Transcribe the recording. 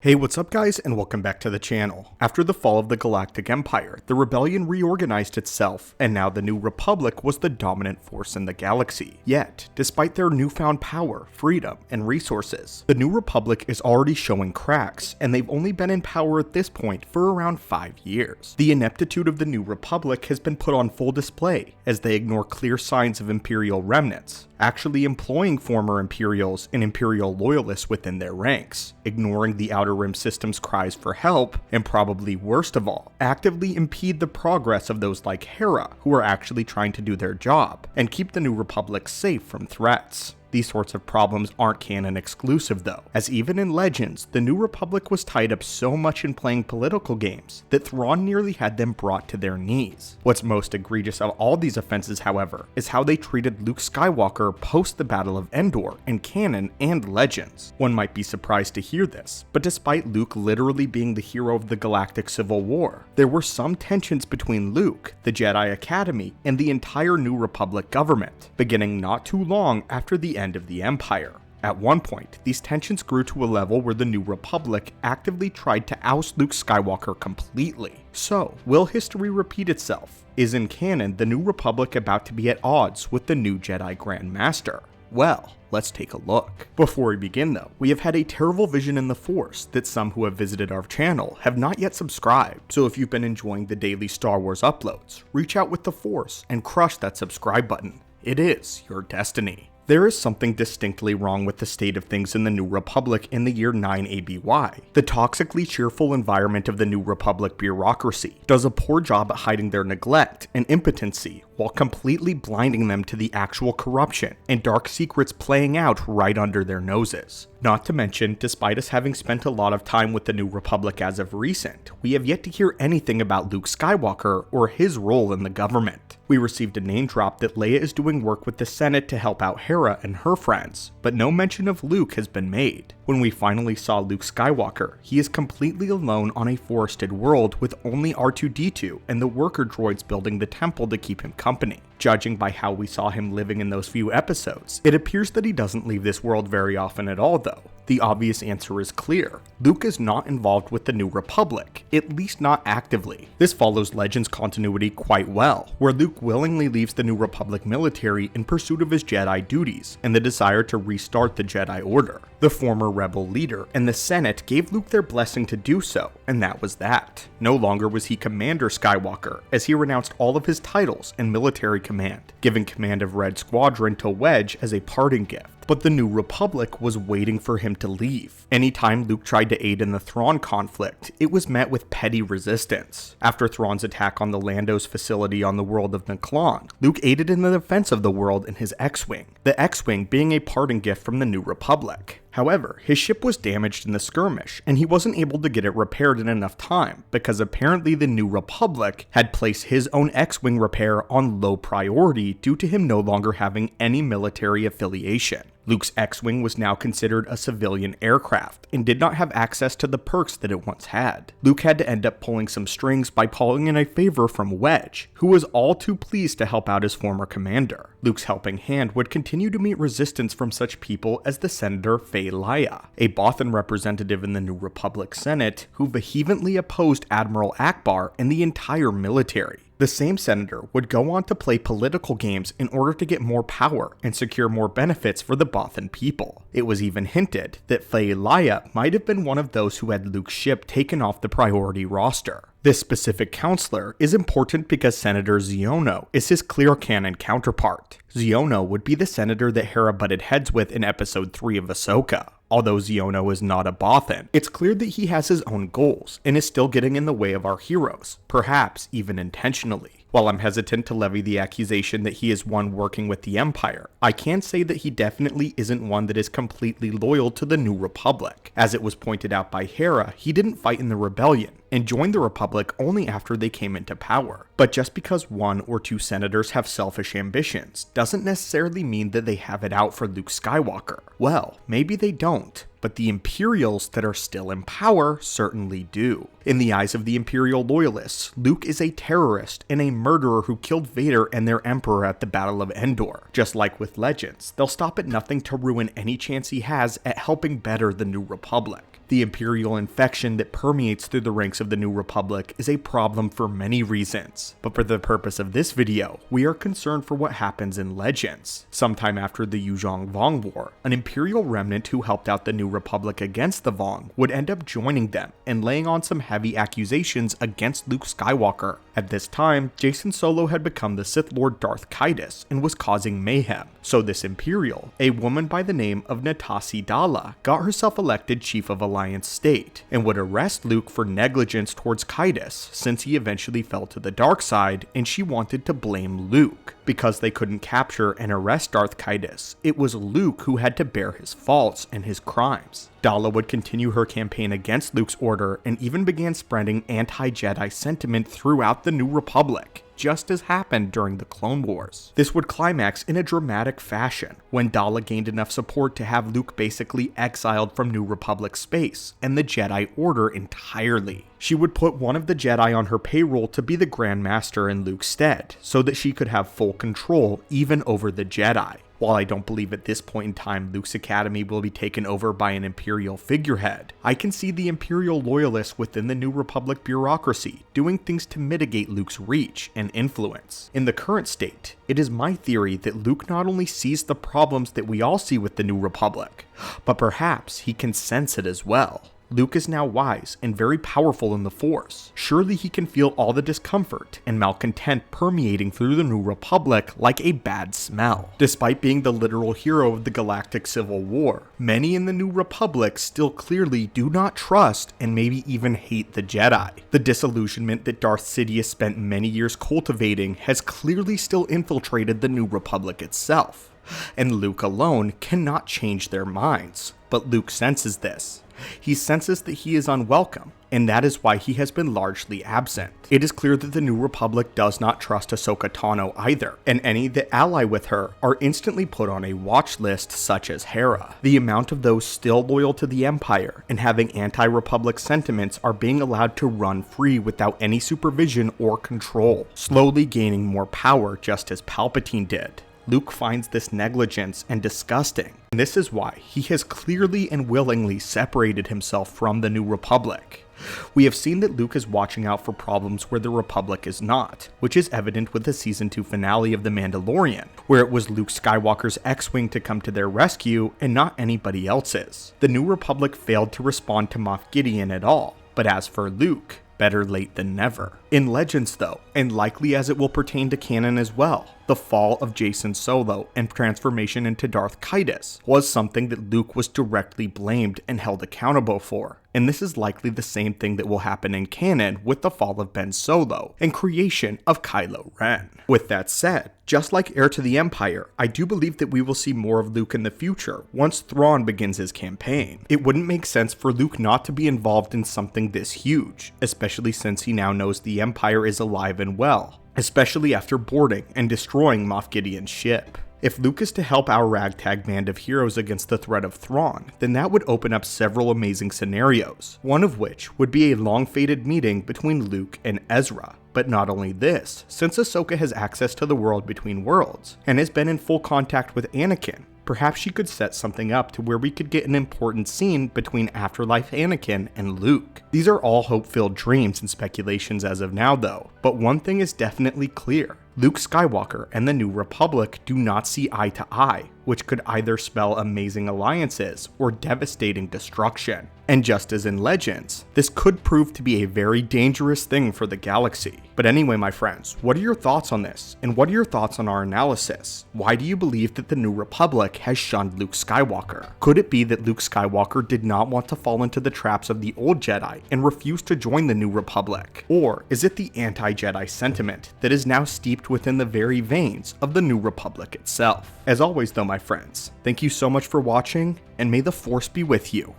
Hey, what's up guys, and welcome back to the channel. After the fall of the Galactic Empire, the Rebellion reorganized itself, and now the New Republic was the dominant force in the galaxy. Yet, despite their newfound power, freedom, and resources, the New Republic is already showing cracks, and they've only been in power at this point for around 5 years. The ineptitude of the New Republic has been put on full display, as they ignore clear signs of Imperial remnants, actually employing former Imperials and Imperial loyalists within their ranks, ignoring the Outer Rim system's cries for help, and probably worst of all, actively impede the progress of those like Hera who are actually trying to do their job, and keep the New Republic safe from threats. These sorts of problems aren't canon exclusive though, as even in Legends, the New Republic was tied up so much in playing political games that Thrawn nearly had them brought to their knees. What's most egregious of all these offenses, however, is how they treated Luke Skywalker post the Battle of Endor in canon and Legends. One might be surprised to hear this, but despite Luke literally being the hero of the Galactic Civil War, there were some tensions between Luke, the Jedi Academy, and the entire New Republic government, beginning not too long after the end of the Empire. At one point, these tensions grew to a level where the New Republic actively tried to oust Luke Skywalker completely. So, will history repeat itself? Is in canon the New Republic about to be at odds with the new Jedi Grand Master? Well, let's take a look. Before we begin though, we have had a terrible vision in the Force that some who have visited our channel have not yet subscribed, so if you've been enjoying the daily Star Wars uploads, reach out with the Force and crush that subscribe button. It is your destiny. There is something distinctly wrong with the state of things in the New Republic in the year 9 ABY. The toxically cheerful environment of the New Republic bureaucracy does a poor job at hiding their neglect and impotency while completely blinding them to the actual corruption and dark secrets playing out right under their noses. Not to mention, despite us having spent a lot of time with the New Republic as of recent, we have yet to hear anything about Luke Skywalker or his role in the government. We received a name drop that Leia is doing work with the Senate to help out Hera and her friends, but no mention of Luke has been made. When we finally saw Luke Skywalker, he is completely alone on a forested world with only R2-D2 and the worker droids building the temple to keep him company. Judging by how we saw him living in those few episodes, it appears that he doesn't leave this world very often at all though. The obvious answer is clear. Luke is not involved with the New Republic, at least not actively. This follows Legends continuity quite well, where Luke willingly leaves the New Republic military in pursuit of his Jedi duties and the desire to restart the Jedi Order. The former rebel leader and the Senate gave Luke their blessing to do so, and that was that. No longer was he Commander Skywalker, as he renounced all of his titles and military command, giving command of Red Squadron to Wedge as a parting gift. But the New Republic was waiting for him to leave. Anytime Luke tried to aid in the Thrawn conflict, it was met with petty resistance. After Thrawn's attack on the Lando's facility on the world of Naklon, Luke aided in the defense of the world in his X-Wing, the X-Wing being a parting gift from the New Republic. However, his ship was damaged in the skirmish, and he wasn't able to get it repaired in enough time, because apparently the New Republic had placed his own X-Wing repair on low priority due to him no longer having any military affiliation. Luke's X-Wing was now considered a civilian aircraft, and did not have access to the perks that it once had. Luke had to end up pulling some strings by calling in a favor from Wedge, who was all too pleased to help out his former commander. Luke's helping hand would continue to meet resistance from such people as the Senator Leia, a Bothan representative in the New Republic Senate who vehemently opposed Admiral Akbar and the entire military. The same senator would go on to play political games in order to get more power and secure more benefits for the Bothan people. It was even hinted that Leia might have been one of those who had Luke's ship taken off the priority roster. This specific counselor is important because Senator Xiono is his clear canon counterpart. Xiono would be the senator that Hera butted heads with in episode 3 of Ahsoka. Although Xiono is not a Bothan, it's clear that he has his own goals and is still getting in the way of our heroes, perhaps even intentionally. While I'm hesitant to levy the accusation that he is one working with the Empire, I can say that he definitely isn't one that is completely loyal to the New Republic. As it was pointed out by Hera, he didn't fight in the rebellion, and joined the Republic only after they came into power. But just because one or two senators have selfish ambitions doesn't necessarily mean that they have it out for Luke Skywalker. Well, maybe they don't, but the Imperials that are still in power certainly do. In the eyes of the Imperial loyalists, Luke is a terrorist and a murderer who killed Vader and their Emperor at the Battle of Endor. Just like with Legends, they'll stop at nothing to ruin any chance he has at helping better the New Republic. The Imperial infection that permeates through the ranks of the New Republic is a problem for many reasons, but for the purpose of this video, we are concerned for what happens in Legends. Sometime after the Yuzhong-Vong War, an Imperial remnant who helped out the New Republic against the Vong would end up joining them and laying on some heavy accusations against Luke Skywalker. At this time, Jacen Solo had become the Sith Lord Darth Caedus and was causing mayhem, so this Imperial, a woman by the name of Natasi Dala, got herself elected Chief of Alliance State, and would arrest Luke for negligence towards Caedus since he eventually fell to the dark side, and she wanted to blame Luke. Because they couldn't capture and arrest Darth Caedus, it was Luke who had to bear his faults and his crimes. Dala would continue her campaign against Luke's order and even began spreading anti-Jedi sentiment throughout the New Republic, just as happened during the Clone Wars. This would climax in a dramatic fashion, when Dala gained enough support to have Luke basically exiled from New Republic space and the Jedi Order entirely. She would put one of the Jedi on her payroll to be the Grand Master in Luke's stead, so that she could have full control even over the Jedi. While I don't believe at this point in time Luke's academy will be taken over by an Imperial figurehead, I can see the Imperial loyalists within the New Republic bureaucracy doing things to mitigate Luke's reach and influence. In the current state, it is my theory that Luke not only sees the problems that we all see with the New Republic, but perhaps he can sense it as well. Luke is now wise and very powerful in the Force. Surely he can feel all the discomfort and malcontent permeating through the New Republic like a bad smell. Despite being the literal hero of the Galactic Civil War, many in the New Republic still clearly do not trust and maybe even hate the Jedi. The disillusionment that Darth Sidious spent many years cultivating has clearly still infiltrated the New Republic itself, and Luke alone cannot change their minds. But Luke senses this. He senses that he is unwelcome, and that is why he has been largely absent. It is clear that the New Republic does not trust Ahsoka Tano either, and any that ally with her are instantly put on a watch list such as Hera. The amount of those still loyal to the Empire and having anti-Republic sentiments are being allowed to run free without any supervision or control, slowly gaining more power just as Palpatine did. Luke finds this negligence and disgusting, and this is why he has clearly and willingly separated himself from the New Republic. We have seen that Luke is watching out for problems where the Republic is not, which is evident with the Season 2 finale of The Mandalorian, where it was Luke Skywalker's X-Wing to come to their rescue and not anybody else's. The New Republic failed to respond to Moff Gideon at all, but as for Luke, better late than never. In Legends though, and likely as it will pertain to canon as well, the fall of Jacen Solo and transformation into Darth Caedus was something that Luke was directly blamed and held accountable for. And this is likely the same thing that will happen in canon with the fall of Ben Solo and creation of Kylo Ren. With that said, just like Heir to the Empire, I do believe that we will see more of Luke in the future once Thrawn begins his campaign. It wouldn't make sense for Luke not to be involved in something this huge, especially since he now knows the Empire is alive and well, especially after boarding and destroying Moff Gideon's ship. If Luke is to help our ragtag band of heroes against the threat of Thrawn, then that would open up several amazing scenarios, one of which would be a long-fated meeting between Luke and Ezra. But not only this, since Ahsoka has access to the world between worlds, and has been in full contact with Anakin, perhaps she could set something up to where we could get an important scene between Afterlife Anakin and Luke. These are all hope-filled dreams and speculations as of now though, but one thing is definitely clear. Luke Skywalker and the New Republic do not see eye to eye, which could either spell amazing alliances or devastating destruction. And just as in Legends, this could prove to be a very dangerous thing for the galaxy. But anyway, my friends, what are your thoughts on this? And what are your thoughts on our analysis? Why do you believe that the New Republic has shunned Luke Skywalker? Could it be that Luke Skywalker did not want to fall into the traps of the old Jedi and refused to join the New Republic? Or is it the anti-Jedi sentiment that is now steeped within the very veins of the New Republic itself? As always though, my friends, thank you so much for watching, and may the Force be with you.